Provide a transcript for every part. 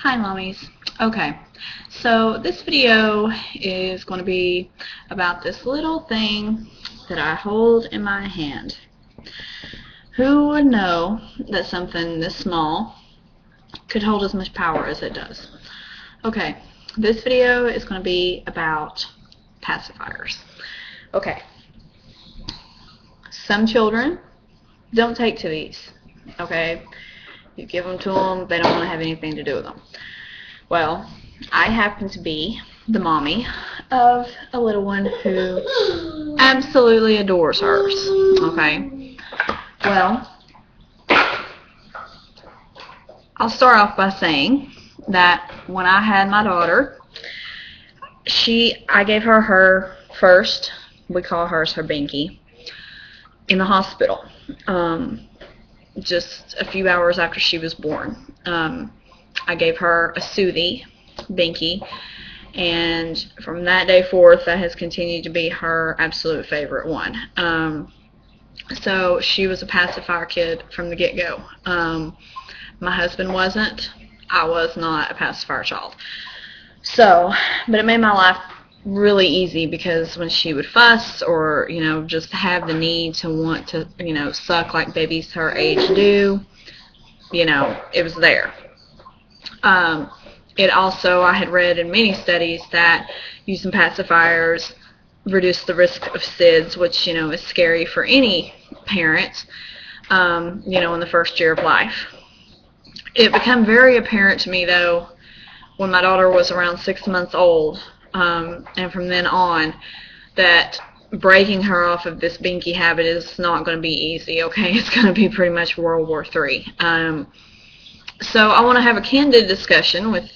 Hi mommies. Okay, so this video is going to be about this little thing that I hold in my hand. Who would know that something this small could hold as much power as it does? Okay, this video is going to be about pacifiers. Okay, some children don't take to these. Okay, you give them to them, they don't want to have anything to do with them. Well, I happen to be the mommy of a little one who absolutely adores hers. Okay, well, I'll start off by saying that when I had my daughter, I gave her first, we call hers her binkie, in the hospital. Just a few hours after she was born. I gave her a Soothie binkie, and from that day forth, that has continued to be her absolute favorite one. So she was a pacifier kid from the get-go. My husband wasn't. I was not a pacifier child. So, but it made my life really easy, because when she would fuss or, just have the need to want to, suck like babies her age do, it was there. It also, I had read in many studies that using pacifiers reduced the risk of SIDS, which, is scary for any parent, in the first year of life. It became very apparent to me, though, when my daughter was around 6 months old, and from then on, that breaking her off of this binkie habit is not going to be easy, okay? It's going to be pretty much World War III. So I want to have a candid discussion with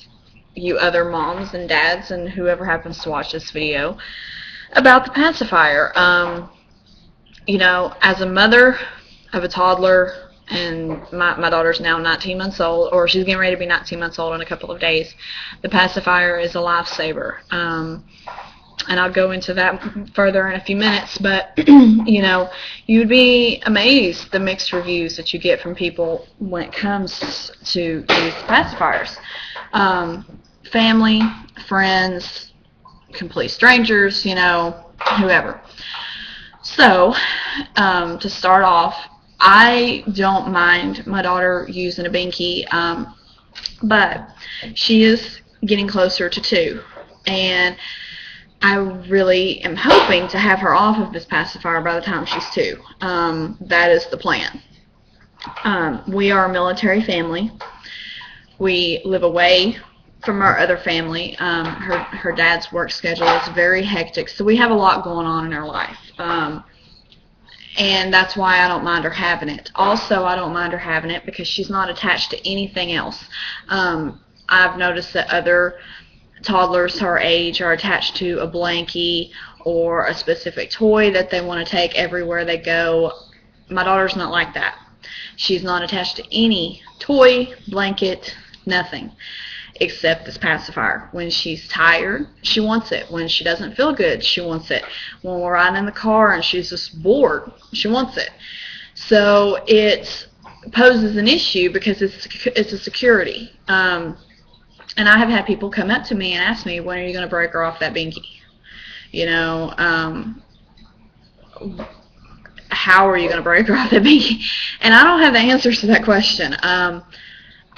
you other moms and dads and whoever happens to watch this video about the pacifier. As a mother of a toddler, and my daughter's now 19 months old, or she's getting ready to be 19 months old in a couple of days, the pacifier is a lifesaver. And I'll go into that further in a few minutes, but, you'd be amazed the mixed reviews that you get from people when it comes to these pacifiers. Family, friends, complete strangers, whoever. So, to start off, I don't mind my daughter using a binkie, but she is getting closer to 2, and I really am hoping to have her off of this pacifier by the time she's 2. That is the plan. We are a military family. We live away from our other family. Her dad's work schedule is very hectic, so we have a lot going on in our life. And that's why I don't mind her having it. Also, I don't mind her having it because she's not attached to anything else. I've noticed that other toddlers her age are attached to a blankie or a specific toy that they want to take everywhere they go. My daughter's not like that. She's not attached to any toy, blanket, nothing, except this pacifier. When she's tired, she wants it. When she doesn't feel good, she wants it. When we're riding in the car and she's just bored, she wants it. So it poses an issue because it's a security. And I have had people come up to me and ask me, when are you going to break her off that binkie? How are you going to break her off that binkie? And I don't have the answers to that question.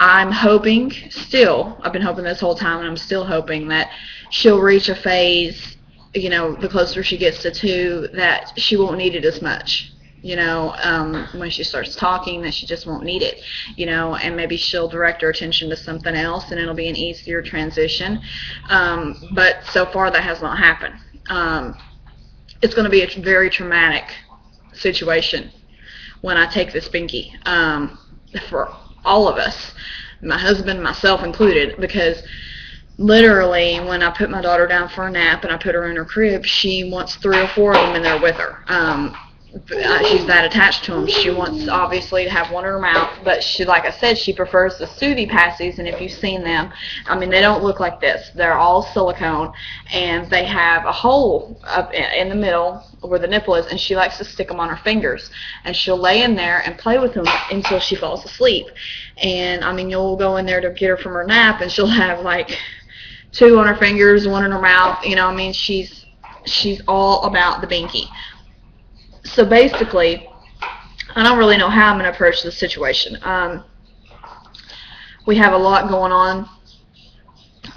I'm hoping still, I've been hoping this whole time, and I'm still hoping that she'll reach a phase, the closer she gets to 2, that she won't need it as much. When she starts talking, that she just won't need it, and maybe she'll direct her attention to something else, and it'll be an easier transition. But so far, that has not happened. It's going to be a very traumatic situation when I take this binkie, for all of us, my husband, myself included, because literally when I put my daughter down for a nap and I put her in her crib, she wants 3 or 4 of them in there with her. she's that attached to them. She wants, obviously, to have one in her mouth, but she, like I said, she prefers the Soothie pacis, and if you've seen them, I mean, they don't look like this. They're all silicone, and they have a hole up in the middle where the nipple is, and she likes to stick them on her fingers, and she'll lay in there and play with them until she falls asleep. And, I mean, you'll go in there to get her from her nap, and she'll have, like, 2 on her fingers, 1 in her mouth. You know, I mean, she's all about the binkie. So basically, I don't really know how I'm going to approach this situation. We have a lot going on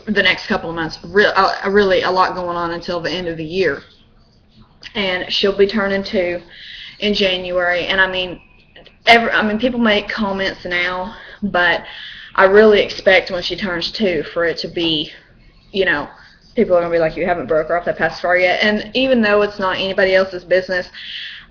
the next couple of months. Really a lot going on until the end of the year. And she'll be turning 2 in January. And I mean, people make comments now, but I really expect when she turns 2 for it to be, you know, people are going to be like, you haven't broke her off that pacifier yet. And even though it's not anybody else's business,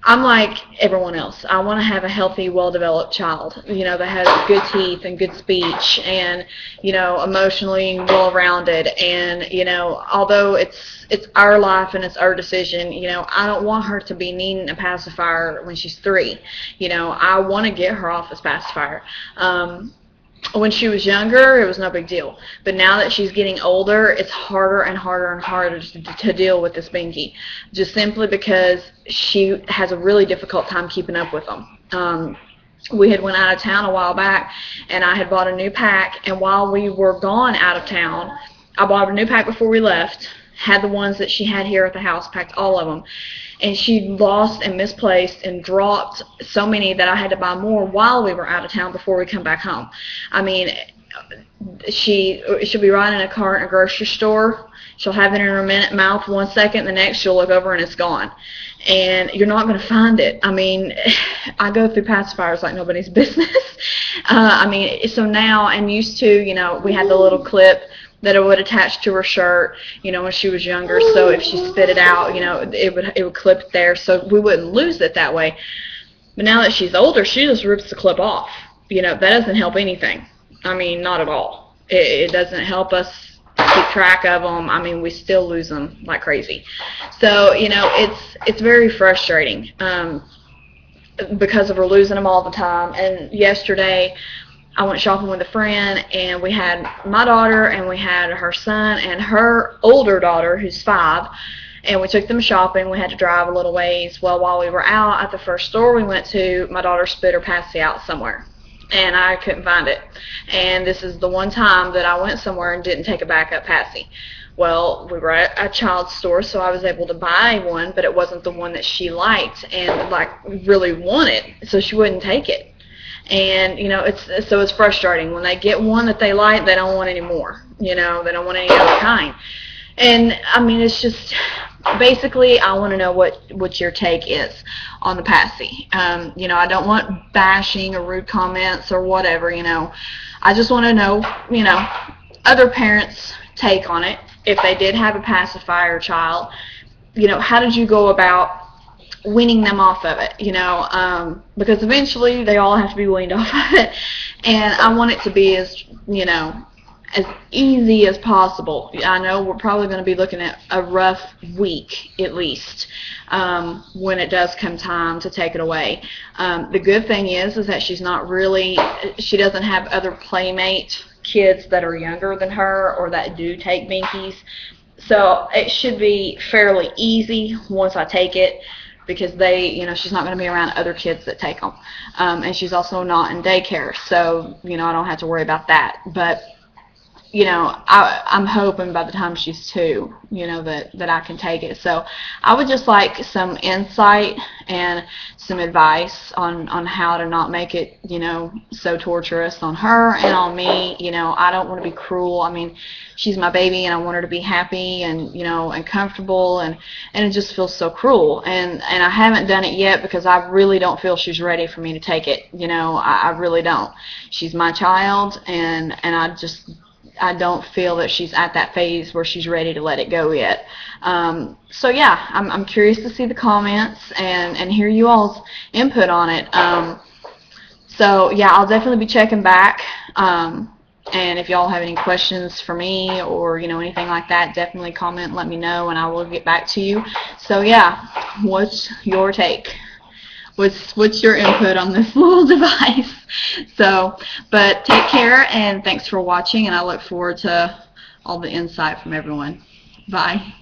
I'm like everyone else. I want to have a healthy, well-developed child, you know, that has good teeth and good speech and, you know, emotionally well-rounded. And, you know, although it's our life and it's our decision, you know, I don't want her to be needing a pacifier when she's 3. You know, I want to get her off this pacifier. When she was younger, it was no big deal. But now that she's getting older, it's harder and harder and harder to deal with this binkie, just simply because she has a really difficult time keeping up with them. We had went out of town a while back, and I had bought a new pack, and while we were gone out of town, I bought a new pack before we left, had the ones that she had here at the house, packed all of them. And she lost and misplaced and dropped so many that I had to buy more while we were out of town before we come back home. I mean, she'll be riding a cart in a grocery store. She'll have it in her mouth 1 second, the next she'll look over and it's gone. And you're not going to find it. I mean, I go through pacifiers like nobody's business. I mean, so now I'm used to, you know, we had the little clip that it would attach to her shirt, you know, when she was younger. So if she spit it out, you know, it would clip there, so we wouldn't lose it that way. But now that she's older, she just rips the clip off. You know, that doesn't help anything. I mean, not at all. It doesn't help us keep track of them. I mean, we still lose them like crazy. So, you know, it's very frustrating because of her losing them all the time. And yesterday, I went shopping with a friend, and we had my daughter, and we had her son, and her older daughter, who's 5, and we took them shopping. We had to drive a little ways. Well, while we were out at the first store we went to, my daughter spit her paci out somewhere, and I couldn't find it. And this is the one time that I went somewhere and didn't take a backup paci. Well, we were at a child's store, so I was able to buy one, but it wasn't the one that she liked and, like, really wanted, so she wouldn't take it. And, you know, it's frustrating. When they get one that they like, they don't want any more. You know, they don't want any other kind. And, I mean, it's just, basically, I want to know what your take is on the paci. You know, I don't want bashing or rude comments or whatever, you know. I just want to know, you know, other parents' take on it. If they did have a pacifier child, you know, how did you go about weaning them off of it, you know, because eventually they all have to be weaned off of it, and I want it to be as, you know, as easy as possible. I know we're probably going to be looking at a rough week at least when it does come time to take it away. The good thing is that she doesn't have other playmate kids that are younger than her or that do take binkies, so it should be fairly easy once I take it, because you know, she's not going to be around other kids that take them. And she's also not in daycare, so, you know, I don't have to worry about that. But, you know, I'm hoping by the time she's 2, you know, that I can take it. So I would just like some insight and some advice on how to not make it, you know, so torturous on her and on me. You know, I don't want to be cruel. I mean, she's my baby, and I want her to be happy and, you know, and comfortable, and it just feels so cruel. And I haven't done it yet because I really don't feel she's ready for me to take it. You know, I really don't. She's my child, and I don't feel that she's at that phase where she's ready to let it go yet. So yeah, I'm curious to see the comments and hear you all's input on it. So yeah, I'll definitely be checking back. And if y'all have any questions for me or, you know, anything like that, definitely comment and let me know, and I will get back to you. So yeah, what's your take? what's your input on this little device? So, but take care, and thanks for watching, and I look forward to all the insight from everyone. Bye.